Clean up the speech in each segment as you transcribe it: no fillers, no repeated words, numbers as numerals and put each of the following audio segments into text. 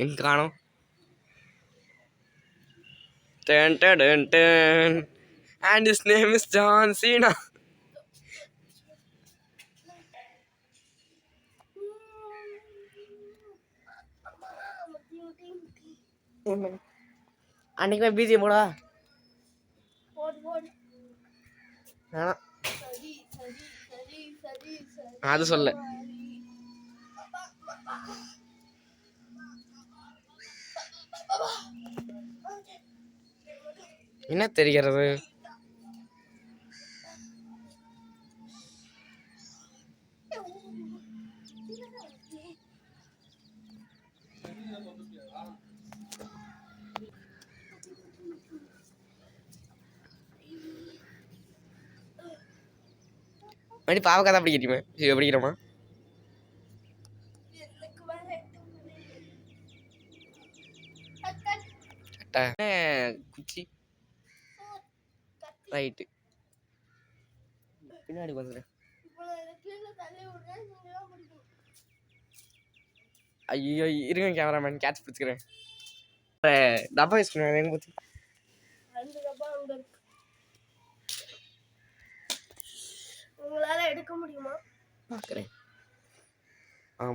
எங்க காணோம். Done done done and his name is John Cena. அன்னைக்கு பிஜிஎம் போடா அது சொல்ல என்ன தெரிகிறது? மணி பாவக்கா தான் படிக்கிறீமே படிக்கிறோமா? குச்சி ரைட்டு பின்னாடி வந்துடுறேன். ஐயோ இருங்க கேமராமேன் கேட்ச் பிடிச்சிக்கிறேன். டப்பா யூஸ் பண்ணுவேன் எங்க பற்றி உங்களால எடுக்க முடியுமா பார்க்குறேன்.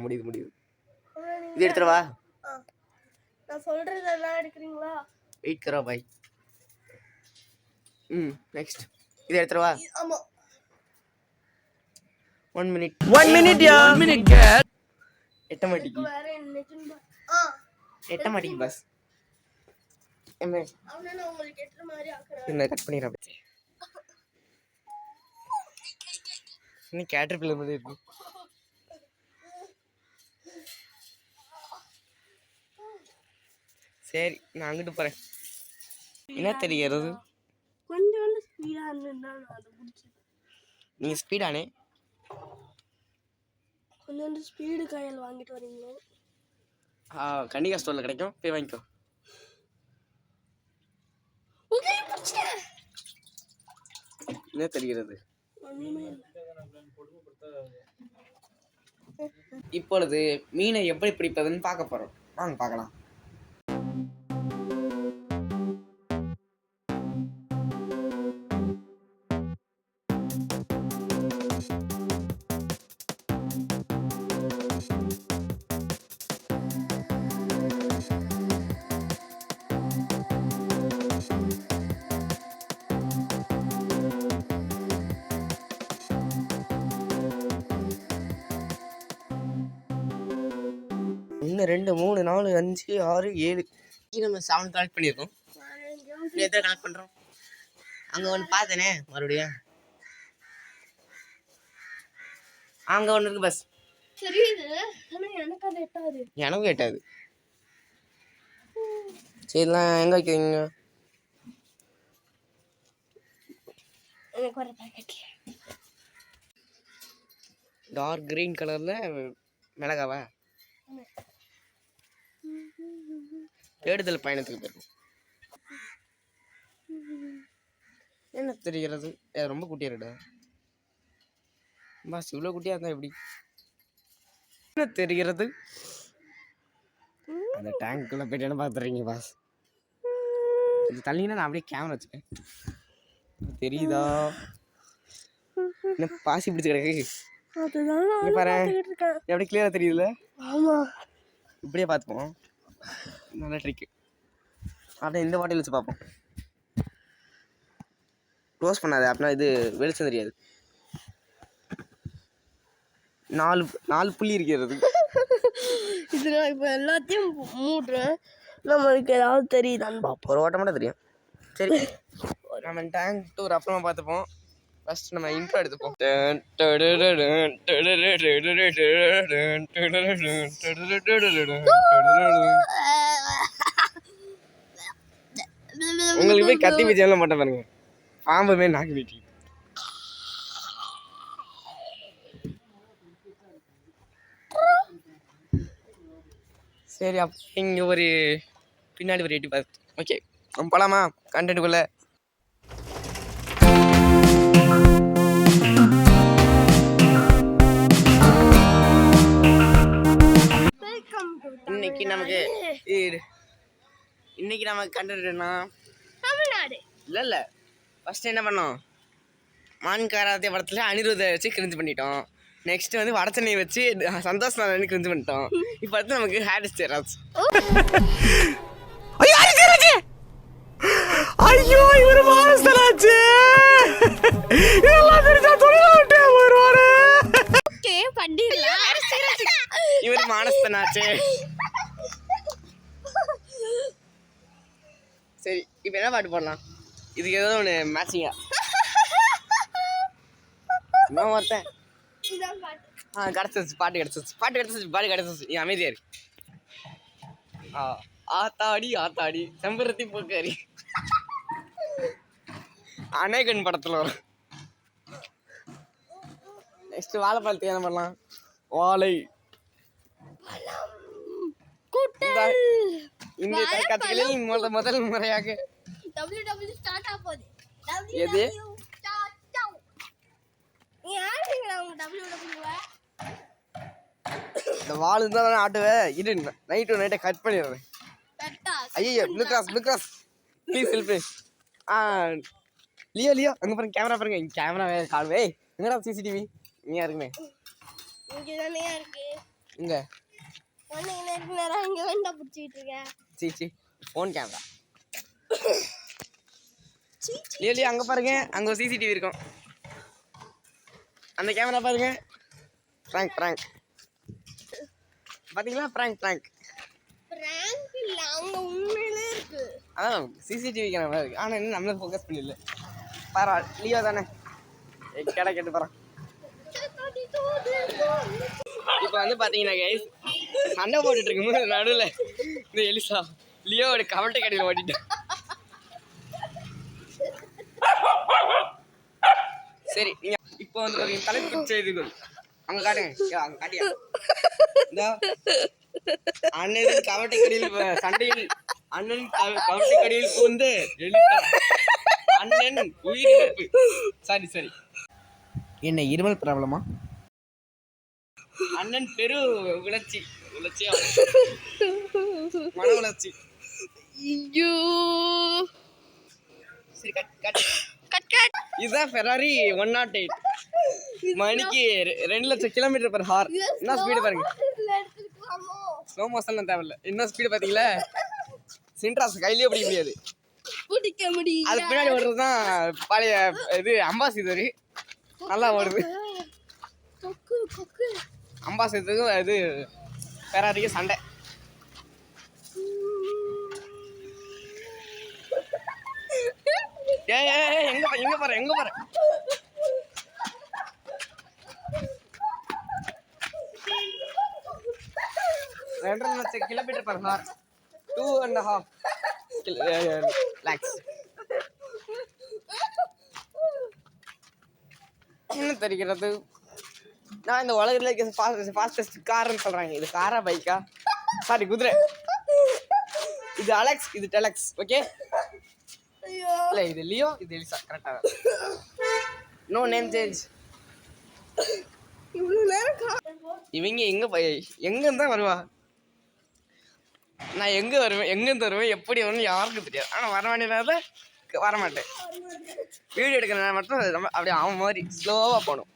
முடியுது. இது எடுத்துருவா. நான் சொல்றதெல்லாம் எடுக்கிறீங்களா? வெயிட் கரோ பாய். நெக்ஸ்ட் இது எடுத்துருவா. ஆமா 1 minute யா 1 minute கேட் எட்ட மாட்டிக்கு வேற என்ன எட்ட மாட்டிக்கு பஸ் என்ன அவனே நான் உங்களுக்கு எட்ற மாதிரி ஆக்குறேன். என்ன கட் பண்ணிரா பச்சே நீ கேட்டர்பில்லர் மாதிரி இருக்கு. சரி நான் அங்கிட்டு போறேன். என்ன தெரிகிறது? கொஞ்சம் ஸ்பீடா இருந்தா அது புடிச்சு. நீங்க ஸ்பீடானே கொஞ்சம் ஸ்பீடு கையில் வாங்கிட்டு வரீங்களா? கண்டிகா ஸ்டோர்ல கிடைக்கும், போய் வாங்கிக்கோ. என்ன தெரிகிறது? இப்பொழுது மீனை எப்படி பிடிப்பதுன்னு பார்க்க போறோம். வாங்க பார்க்கலாம். ஒன்று 2 3 4 5 6 7 நம்ம 7 கலெக்ட் பண்ணியிருக்கோம். எத்தனை கலெக்ட் பண்ணுறோம்? அங்கே ஒன்று பார்த்தேனே மறுபடியும் அங்கே ஒன்று இருக்கு பஸ். எனக்கும் எட்டாது. சரிலாம் எங்கே வைக்கிறீங்க? டார்க் கிரீன் கலரில் மிளகாவா தேடுதல் பயணத்துக்கு போயிருக்கும். என்ன தெரிகிறது? ரொம்ப குட்டியா இருக்கா பாஸ்? இவ்வளோ குட்டியா இருந்தா எப்படி? என்ன தெரிகிறது? அந்த டேங்க்குள்ள போயிட்டு என்ன பார்த்துறீங்க பாஸ்? இது தள்ளினா நான் அப்படியே கேமரா வச்சுக்கேன். தெரியுதா? என்ன பாசி பிடிச்சி கிடக்கு பாரு, எப்படி கிளியரா தெரியுதுல? இப்படியே பார்த்துப்போம். நல்ல ட்ரிக்கு. அப்படியே இந்த பாட்டில் வச்சு பார்ப்போம். க்ளோஸ் பண்ணாது, அப்படின்னா இது வெளிச்சம் தெரியாது. 4 புள்ளி இருக்கிறது. இது நான் இப்போ எல்லாத்தையும் மூடுறேன். நம்மளுக்கு ஏதாவது தெரியுதான்னு பார்ப்போம். ஒரு ஓட்டம் மட்டும் தெரியும். சரி நம்ம டேங்க் டூர் அப்புறமா பார்த்துப்போம். ஃபர்ஸ்ட் நம்ம இன்ட்ரோ எடுத்துப்போம். உங்களுக்கு போய் கத்தி வச்செல்லாம் மாட்டேன் பாருங்க, பாம்புமே நாக்கு வீட்டி. சரி அப்போ இங்கே ஒரு பின்னாடி ஒரு 8 பார்த்து. ஓகே நம்ம போகலாமா கண்டென்ட்டுக்குள்ளே? வெல்கம் டு இன்னைக்கு நமக்கு இன்னைக்கு நமக்கு கண்டுட்டோம்னா தமிழ்நாடு இல்ல ஃபர்ஸ்ட் என்ன பண்ணோம், மான் காராத்தே படத்துல அனிருத்தை வச்சு கிரிஞ்சு பண்ணிட்டோம். நெக்ஸ்ட் வந்து வடச்சென்னை வச்சு சந்தோஷ் நாராயணன் கிரிஞ்சு பண்ணிட்டோம். இப்போ அடுத்து நமக்கு ஹாரிஸ் ஜெயராஜ். ஐயோ இவர் மாஸ்டராச்சு, இதெல்லாம் தெரிஞ்சா தொழிலாட்டே வருவாரு. ஓகே பண்ணிடலாம். இவர் மானஸ்தனாச்சு. சரி இப்போ என்ன பாட்டு போடலாம், இதுக்கு ஏதோ ஒன்று மேட்சிங்கா என்ன ஒருத்தன் கிடச்சிருச்சு, பாட்டு கிடச்சிருச்சு. நீ அமைதியா இருக்கு. ஆத்தாடி செம்பருத்தி பூக்காரி அநேகன் படத்துல வரும். நெக்ஸ்ட் வாழைப்பழத்துக்கு என்ன பண்ணலாம், வாழை இந்திய தொலைக்காட்சிகளில் முதல் முறையாக எது இந்த வாள் இருந்தா தானே ஆட்டுவேன். இரு நைட்டை கட் பண்ணிடுறேன். ஐயோ blue cross please help. Leo அங்கே பாருங்க, கேமரா பாருங்க, கேமரா காணுவே. எங்கடா சிசிடிவி நீயா இருக்குமே இங்க சீச்சி ஃபோன் கேமரா. லியோ அங்கே பாருங்க, அங்கே ஒரு சிசிடிவி இருக்கும். அந்த கேமரா பாருங்க. பிராங்க் பாத்தீங்களா, பிராங்க் இல்ல அவங்க உண்மையிலே இருக்கு. அதான் சிசிடிவி கேமரா இருக்கு, ஆனா இன்னும் நம்மள ஃபோக்கஸ் பண்ணல. பரவாயில்ல, லியோ தானே கடை கேட்டு போறான். இப்போ வந்து பாத்தீங்கன்னா கைஸ், சண்டை போட்டுட்டு இருக்கும்போது நடுவில் இந்த எலிசா லியோவோட கவட்டை கடையில் ஓட்டிட்டேன். சரி நீங்க இப்போ வந்து தலைப்பு செய்திகள் அங்க காட்டுங்க, அங்க காட்டியா இந்த அண்ணன் கவட்டை கடையில் சண்டையில் அண்ணன் கவட்டை கடையில் வந்து அண்ணன் உயிரிழப்பு. சரி என்ன இருமல் ப்ராப்ளமா? அண்ணன் பெரு உளர்ச்சியா மன உளர்ச்சி. ஐயோ சரி கட். இதுதான் ஃபெராரி 108 மணிக்கு 2 லட்சம் km/h. என்ன ஸ்பீடு பாருங்க. ஸ்லோ மோஷன்லாம் தேவையில்ல. என்ன ஸ்பீடு பாத்தீங்களா, சின்ட்ராஸ் கையிலேயே பிடிக்க முடியாது. அது பின்னாடி ஓடுறதுதான் பழைய இது அம்பாசிடர், நல்லா ஓடுது. அம்பாசிடருக்கும் இது ஃபெராரிக்கும் சண்டை. எங்க பாரு 2.5 லட்சம் km/h 2.5 lakhs. என்ன தெரிகிறது, நான் இந்த உலகத்துல ஃபாஸ்டஸ்ட் கார்னு சொல்றாங்க. இது காரா பைக்கா, சாரி குதிரை. இது அலெக்ஸ், இது டெலக்ஸ். ஓகே இல்ல இது லியோ, இது எலிசா. கரெக்டா நோ நேம் சேஞ்ச். இவங்க எங்க இருந்தா வருவா, நான் எங்க வருவேன் எப்படி வருவேன்னு யாருக்கும் தெரியாது. ஆனா வர வேண்டியதால வரமாட்டேன். வீடியோ எடுக்கிறேன் மட்டும் அப்படியே அவன் மாதிரி ஸ்லோவா போகணும்.